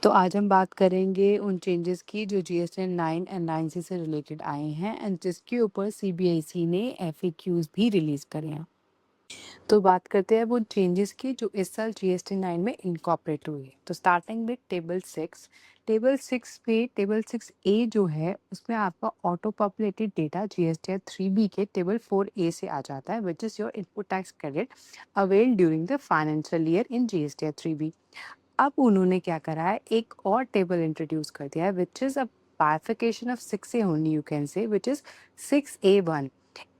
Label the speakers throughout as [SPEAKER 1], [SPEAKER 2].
[SPEAKER 1] तो आज हम बात करेंगे उन चेंजेस की जो जीएसटी 9 एंड 9C से रिलेटेड आए हैं एंड जिसके ऊपर सीबीएसई ने एफएक्यूज भी रिलीज करे हैं। तो बात करते हैं वो चेंजेस की जो इस साल जीएसटी 9 में इनकॉर्पोरेट हुई है। तो स्टार्टिंग विद टेबल 6 ए जो है उसमें आपका auto populated data GST 3B के टेबल 4A से आ जाता है विच is your input tax credit avail during the financial year in GST 3B। अब उन्होंने क्या करा है, एक और टेबल इंट्रोड्यूस कर दिया है which is a बाइफिकेशन of 6A only, you can say, which is 6A1।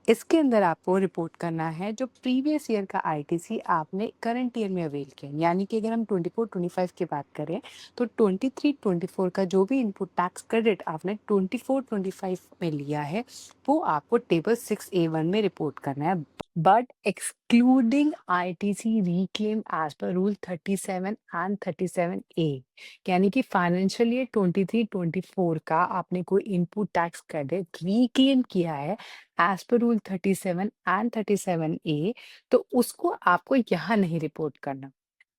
[SPEAKER 1] इसके अंदर आपको रिपोर्ट करना है जो प्रीवियस ईयर का आईटीसी आपने करंट ईयर में अवेल किया, यानी कि अगर हम 24-25 की बात करें तो 23-24 का जो भी इनपुट टैक्स क्रेडिट आपने 24-25 में लिया है वो आपको टेबल 6A1 में रिपोर्ट करना है, but excluding ITC reclaim as per rule 37 and 37A। यानी कि फाइनेंशियल ईयर 23-24 का आपने कोई इनपुट टैक्स क्रेडिट रिक्लेम किया है as per rule 37 and 37A, तो उसको आपको यहाँ नहीं रिपोर्ट करना।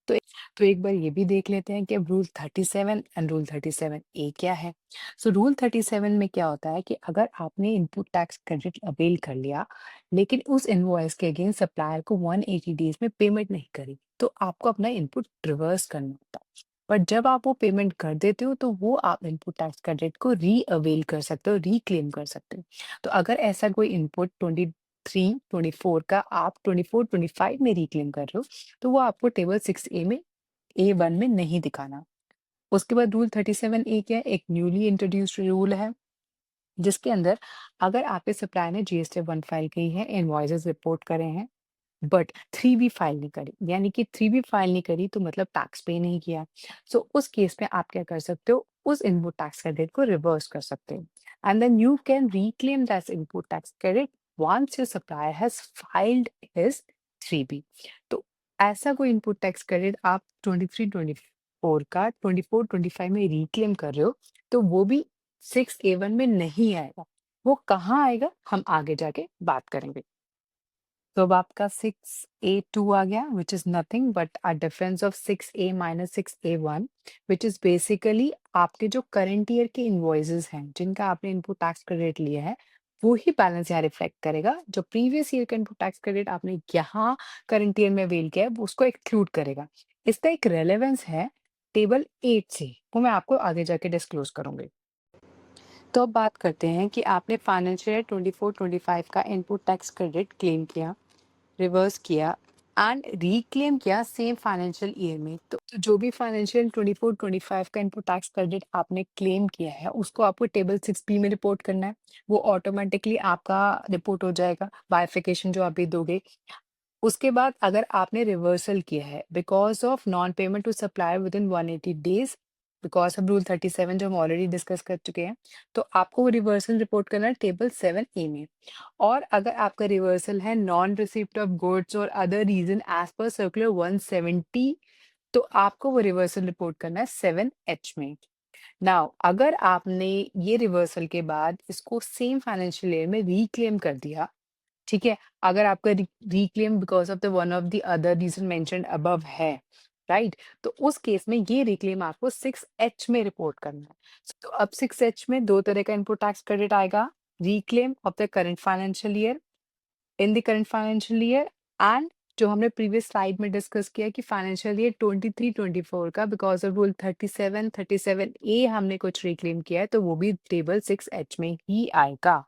[SPEAKER 1] तो तो एक बार ये भी देख लेते हैं कि अब रूल 37 एंड रूल 37A क्या है। सो रूल 37 में क्या होता है कि अगर आपने इनपुट टैक्स क्रेडिट अवेल कर लिया लेकिन उस इनवॉइस के अगेंस्ट सप्लायर को 180 डेज में पेमेंट नहीं करी तो आपको अपना इनपुट रिवर्स करना होता है। बट जब आप वो पेमेंट कर देते हो तो वो आप इनपुट टैक्स क्रेडिट को री अवेल कर सकते हो, रीक्लेम कर सकते हो। तो अगर ऐसा कोई इनपुट 23-24 का आप 24-25 में रिक्लेम कर रहे हो तो वो आपको टेबल 6A1 में नहीं दिखाना। उसके बाद रूल 37A क्या है, एक न्यूली इंट्रोड्यूस्ड रूल है जिसके अंदर अगर आपके सप्लायर ने जीएसटी 1 फाइल की है, इनवॉइसेस रिपोर्ट करे हैं बट 3B फाइल नहीं करी, यानी कि 3B फाइल नहीं करी तो मतलब टैक्स पे नहीं किया। सो उस केस में आप क्या कर सकते हो, उस इनपुट टैक्स क्रेडिट को रिवर्स कर सकते हो and then you can reclaim that input tax credit once your supplier has filed his 3B। तो ऐसा कोई इनपुट टैक्स क्रेडिट आप 23-24 का 24-25 में रिक्लेम कर रहे हो तो वो भी 6A1 में नहीं आएगा। वो कहाँ आएगा हम आगे जाके बात करेंगे। तो अब आपका 6A2 आ गया which is nothing but a difference of 6A minus 6A1 which is basically आपके जो करंट ईयर के इनवॉइसेस हैं जिनका आपने इनपुट टैक्स क्रेडिट लिया है वो ही बैलेंस यहाँ रिफ्लेक्ट करेगा। जो प्रीवियस ईयर का इनपुट टैक्स क्रेडिट आपने यहाँ करंट ईयर में अवेल किया है वो उसको एक्सक्लूड करेगा। इसका एक रेलेवेंस है टेबल 8 से, वो मैं आपको आगे जाके डिस्क्लोज करूंगी। तो अब बात करते हैं कि आपने फाइनेंशियल ईयर 24-25 का इनपुट टैक्स क्रेडिट क्लेम किया, रिवर्स किया एंड रीक्लेम किया सेम फाइनेंशियल ईयर में। तो जो भी फाइनेंशियल 24-25 का इनपुट टैक्स क्रेडिट आपने क्लेम किया है उसको आपको टेबल 6B में रिपोर्ट करना है। वो ऑटोमेटिकली आपका रिपोर्ट हो जाएगा बाइफिकेशन जो आप भी दोगे। उसके बाद अगर आपने रिवर्सल किया है because of non payment to supplier within 180 days because of rule 37 जो हम ऑलरेडी डिस्कस कर चुके हैं, तो आपको वो रिवर्सल रिपोर्ट करना है टेबल 7A में। और अगर आपका रिवर्सल है नॉन रिसिप्ट ऑफ गुड्स और other reason as per circular 170, तो आपको वो रिवर्सल रिपोर्ट करना है 7H में। नाउ अगर आपने ये रिवर्सल के बाद इसको सेम फाइनेंशियल ईयर में रिक्लेम कर दिया, ठीक है, अगर आपका reclaim because of the one of the other reason mentioned above है, राइट, तो उस केस में ये रिक्लेम आपको 6H में रिपोर्ट करना है। तो अब 6H में दो तरह का इनपुट टैक्स क्रेडिट आएगा, reclaim of the current financial year in the current financial year and जो हमने प्रीवियस स्लाइड में डिस्कस किया कि फाइनेंशियल ईयर 23-24 का बिकॉज ऑफ रूल 37 हमने कुछ रिक्लेम किया है तो वो भी टेबल 6H में ही आएगा।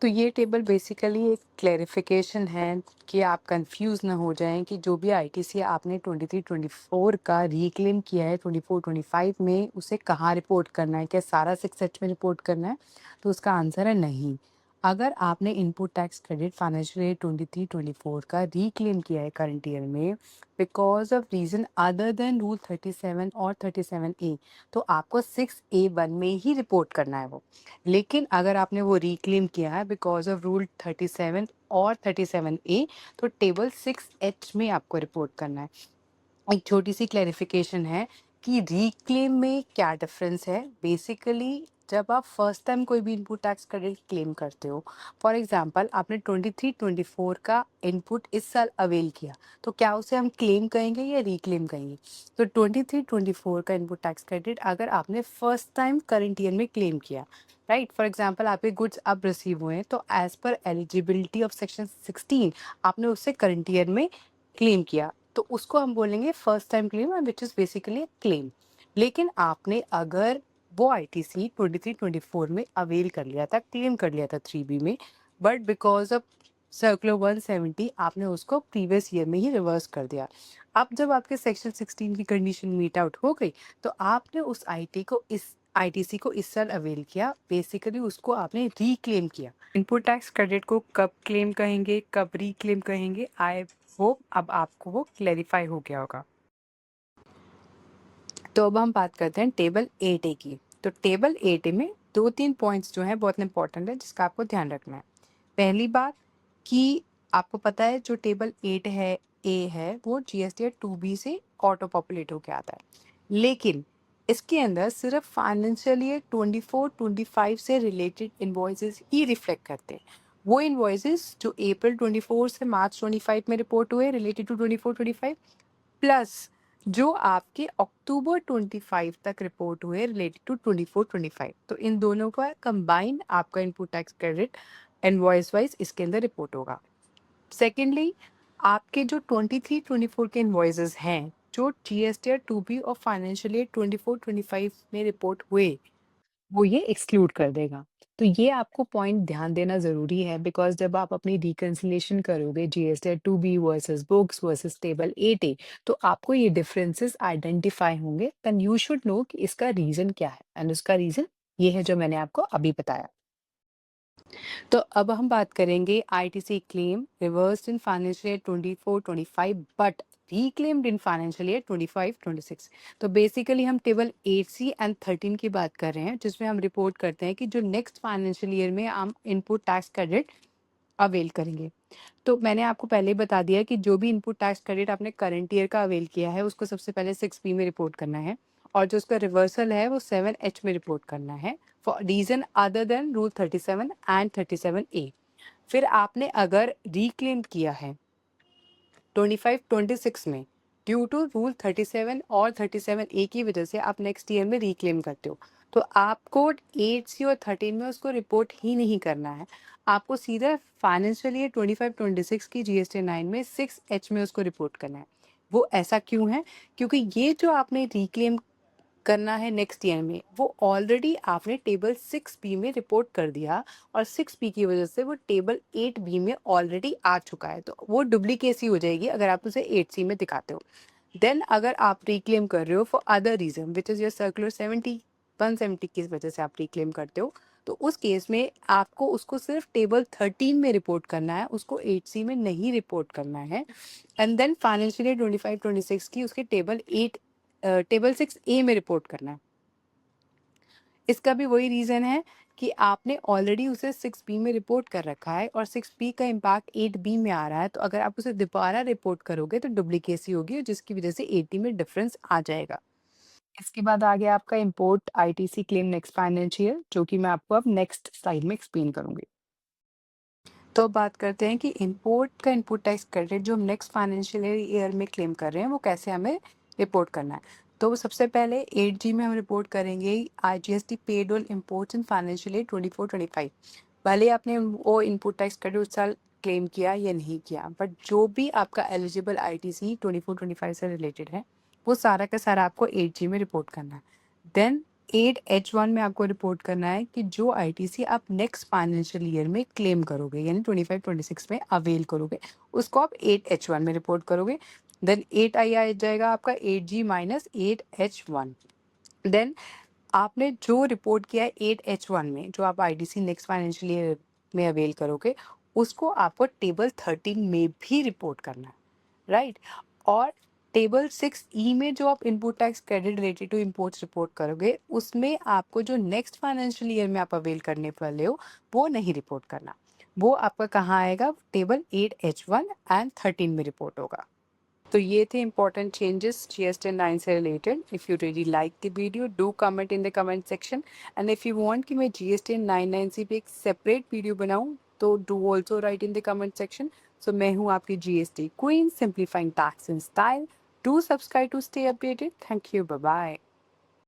[SPEAKER 1] तो ये टेबल बेसिकली एक क्लेरिफिकेशन है कि आप कंफ्यूज ना हो जाएं कि जो भी आईटीसी आपने 23-24 का रिक्लेम किया है 24-25 में उसे कहाँ रिपोर्ट करना है, क्या सारा 6H में रिपोर्ट करना है। तो उसका आंसर है नहीं। अगर आपने input tax credit financial year 23-24 का रिक्लेम किया है करंट ईयर में because of reason other than rule 37 और 37A, तो आपको 6A1 में ही रिपोर्ट करना है वो। लेकिन अगर आपने वो रिक्लेम किया है बिकॉज ऑफ रूल 37 और 37A, तो टेबल 6H में आपको रिपोर्ट करना है। एक छोटी सी क्लैरिफिकेशन है कि रिक्लेम में क्या डिफरेंस है। बेसिकली जब आप फर्स्ट टाइम कोई भी इनपुट टैक्स क्रेडिट क्लेम करते हो, फॉर एग्जांपल आपने 23-24 का इनपुट इस साल अवेल किया, तो क्या उसे हम क्लेम कहेंगे या रीक्लेम कहेंगे? तो 23-24 का इनपुट टैक्स क्रेडिट अगर आपने फर्स्ट टाइम करंट ईयर में क्लेम किया, राइट, फॉर एग्जांपल आपके गुड्स अब रिसीव हुए हैं, तो as per eligibility of section 16 आपने उससे करंट ईयर में क्लेम किया, तो उसको हम बोलेंगे first time claim, which is basically claim. लेकिन आपने अगर वो आईटीसी 23-24 में अवेल कर लिया था, क्लेम कर लिया था 3B में, बट बिकॉज ऑफ सर्कुलर 170 आपने उसको प्रीवियस ईयर में ही रिवर्स कर दिया। अब जब आपके सेक्शन 16 की कंडीशन मीट आउट हो गई, तो आपने उस आईटीसी को इस साल अवेल किया, बेसिकली उसको आपने रीक्लेम किया। इनपुट टैक्स क्रेडिट को कब क्लेम कहेंगे, कब रीक्लेम कहेंगे, आई होप अब आपको वो क्लैरिफाई हो गया होगा। तो अब हम बात करते हैं टेबल 8A की। तो टेबल 8A में 2-3 पॉइंट्स जो हैं बहुत इंपॉर्टेंट है, जिसका आपको ध्यान रखना है। पहली बात कि आपको पता है जो टेबल 8 है, ए है, वो जीएसटी 2B से ऑटो पॉपुलेट होके आता है, लेकिन इसके अंदर सिर्फ फाइनेंशियल ईयर 24-25 से रिलेटेड इन्वॉइसेस ही रिफ्लेक्ट करते हैं। वो इन्वॉइसेस जो अप्रैल 24 से मार्च 25 में रिपोर्ट हुए रिलेटेड टू 24-25, प्लस जो आपके अक्टूबर 25 तक रिपोर्ट हुए रिलेटेड टू 24-25, तो इन दोनों का कंबाइन आपका input tax credit invoice wise इसके अंदर रिपोर्ट होगा। सेकेंडली, आपके जो 23-24 के इनवॉइसेस हैं, जो जीएसटी 2B और फाइनेंशियल ईयर 24-25 में रिपोर्ट हुए, वो ये एक्सक्लूड कर देगा। तो ये आपको पॉइंट ध्यान देना ज़रूरी है, बिकॉज़ जब आप अपनी रिकन्सिलिएशन करोगे GST 2B versus books versus table 8A, तो आपको ये डिफरेंसेस आइडेंटिफाई होंगे, देन यू शुड नो कि इसका रीज़न क्या है, एंड उसका रीज़न ये है जो मैंने आपको अभी बताया। तो अब हम बात करेंगे ITC claim reversed in financial year 24-25 but reclaimed in financial year 25-26। तो बेसिकली हम टेबल 8C एंड 13 की बात कर रहे हैं, जिसमें हम रिपोर्ट करते हैं कि जो नेक्स्ट फाइनेंशियल ईयर में हम इनपुट टैक्स क्रेडिट अवेल करेंगे। तो मैंने आपको पहले ही बता दिया कि जो भी इनपुट टैक्स क्रेडिट आपने करंट ईयर का अवेल किया है, उसको सबसे पहले 6B में रिपोर्ट करना है, और जो उसका रिवर्सल है वो 7H में रिपोर्ट करना है, for reason other than rule 37 and 37A। फिर आपने अगर रिक्लेम किया है 25-26 में, ड्यू टू रूल 37 और 37A की वजह से आप नेक्स्ट ईयर में रिक्लेम करते हो, तो आपको 8C और 13 में उसको रिपोर्ट ही नहीं करना है, आपको सीधा फाइनेंशियल ईयर 25-26 की जीएसटी 9 में 6H में उसको रिपोर्ट करना है। वो ऐसा क्यों है? क्योंकि ये जो आपने रिक्लेम करना है नेक्स्ट ईयर में, वो ऑलरेडी आपने टेबल 6B में रिपोर्ट कर दिया, और 6B की वजह से वो टेबल 8B में ऑलरेडी आ चुका है, तो वो डुप्लीकेसी हो जाएगी अगर आप उसे 8C में दिखाते हो। देन अगर आप रिक्लेम कर रहे हो for other reason which is your circular 170 की वजह से आप रिक्लेम करते हो, तो उस केस में आपको उसको सिर्फ टेबल 13 में रिपोर्ट करना है, उसको 8C में नहीं रिपोर्ट करना है। एंड देन फाइनेंशियल ईयर 25-26 की उसके टेबल 6A में रिपोर्ट करना है। इसका भी वही रीज़न है कि आपने ऑलरेडी उसे 6B में रिपोर्ट कर रखा है, और 6B का इम्पैक्ट 8B में आ रहा है, तो अगर आप उसे दोबारा रिपोर्ट करोगे तो डुप्लीकेसी होगी, और जिसकी वजह से 80 में डिफरेंस आ जाएगा। इसके बाद आ गया आपका import ITC claim next financial, जो कि मैं आपको अब नेक्स्ट स्लाइड में एक्सप्लेन करूंगी। तो अब बात करते हैं कि इम्पोर्ट का इनपुट टैक्स क्रेडिट जो हम नेक्स्ट फाइनेंशियल ईयर में क्लेम कर रहे हैं, वो कैसे हमें रिपोर्ट करना है। तो सबसे पहले 8G में हम रिपोर्ट करेंगे IGST paid on imports in financial year 24-25। भले आपने वो इनपुट टैक्स क्रेडिट उस साल क्लेम किया या नहीं किया, बट जो भी आपका एलिजिबल आईटीसी 24-25 से रिलेटेड है, वो सारा का सारा आपको 8G में रिपोर्ट करना है। देन 8H1 में आपको रिपोर्ट करना है कि जो आईटीसी आप नेक्स्ट फाइनेंशियल ईयर में क्लेम करोगे, यानी 25-26 में अवेल करोगे, उसको आप 8H1 में रिपोर्ट करोगे। देन 8I आ जाएगा आपका 8G माइनस 8H1। देन आपने जो रिपोर्ट किया है 8H1 में, जो आप आईटीसी नेक्स्ट फाइनेंशियल ईयर में अवेल करोगे, उसको आपको टेबल 13 में भी रिपोर्ट करना है, राइट। और टेबल 6E में जो आप input tax credit related to imports report करोगे, उसमें आपको जो नेक्स्ट फाइनेंशियल ईयर में आप अवेल करने वाले हो, वो नहीं रिपोर्ट करना। वो आपका कहाँ आएगा? टेबल 8H1 एंड 13 में रिपोर्ट होगा। तो ये थे important changes GST 9 से related. If you really like the video, do comment in the comment section. And if you want कि मैं GST 990 पे एक separate video बनाऊँ, तो do also write in the comment section. So मैं हूँ आपकी GST Queen, simplifying tax in style. Do subscribe to stay updated. Thank you. Bye bye.